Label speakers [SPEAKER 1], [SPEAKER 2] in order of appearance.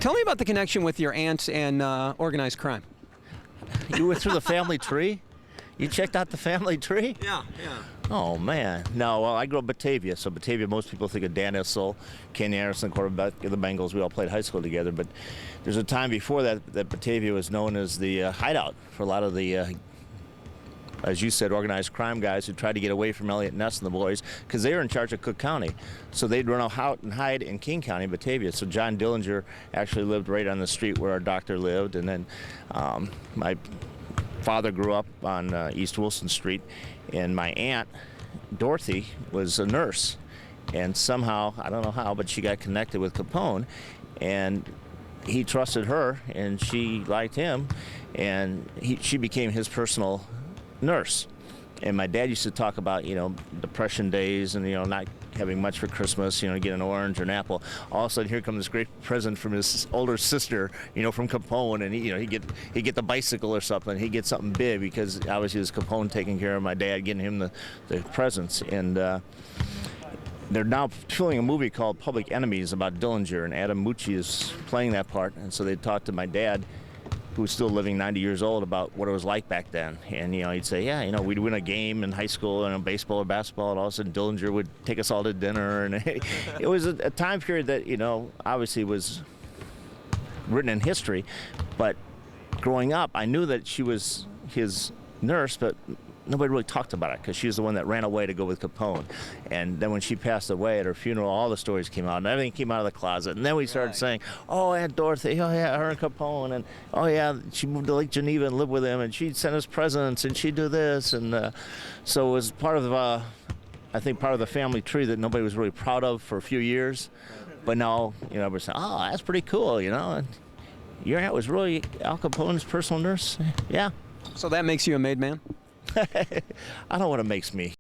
[SPEAKER 1] Tell me about the connection with your aunt and organized crime.
[SPEAKER 2] You went through the family tree? You checked out the family tree?
[SPEAKER 1] Yeah.
[SPEAKER 2] Oh, man. No, well, I grew up in Batavia. So Batavia, most people think of Dan Issel, Kenny Anderson, quarterback of the Bengals. We all played high school together. But there's a time before that Batavia was known as the hideout for a lot of the, as you said, organized crime guys who tried to get away from Elliot Ness and the boys because they were in charge of Cook County. So they'd run out and hide in King County, Batavia. So John Dillinger actually lived right on the street where our doctor lived. And then my father grew up on East Wilson Street, and my aunt Dorothy was a nurse, and somehow, I don't know how, but she got connected with Capone, and he trusted her and she liked him, and she became his personal nurse. And my dad used to talk about, Depression days and, not having much for Christmas, get an orange or an apple. All of a sudden, here comes this great present from his older sister, from Capone, and he'd get the bicycle or something. He'd get something big because obviously it was Capone taking care of my dad, getting him the presents. And they're now filming a movie called Public Enemies about Dillinger, and Adam Mucci is playing that part. And so they talked to my dad, who was still living 90 years old, about what it was like back then. And, he'd say, yeah, we'd win a game in high school, baseball or basketball, and all of a sudden Dillinger would take us all to dinner. And it was a time period that, obviously was written in history. But growing up, I knew that she was his nurse, but nobody really talked about it because she was the one that ran away to go with Capone. And then when she passed away at her funeral, all the stories came out and everything came out of the closet. And then we started saying, oh, Aunt Dorothy, oh yeah, her and Capone, and oh yeah, she moved to Lake Geneva and lived with him, and she'd send us presents, and she'd do this. And so it was part of, I think, part of the family tree that nobody was really proud of for a few years. But now, we're saying, oh, that's pretty cool, And your aunt was really Al Capone's personal nurse? Yeah.
[SPEAKER 1] So that makes you a made man?
[SPEAKER 2] I don't know what it makes me.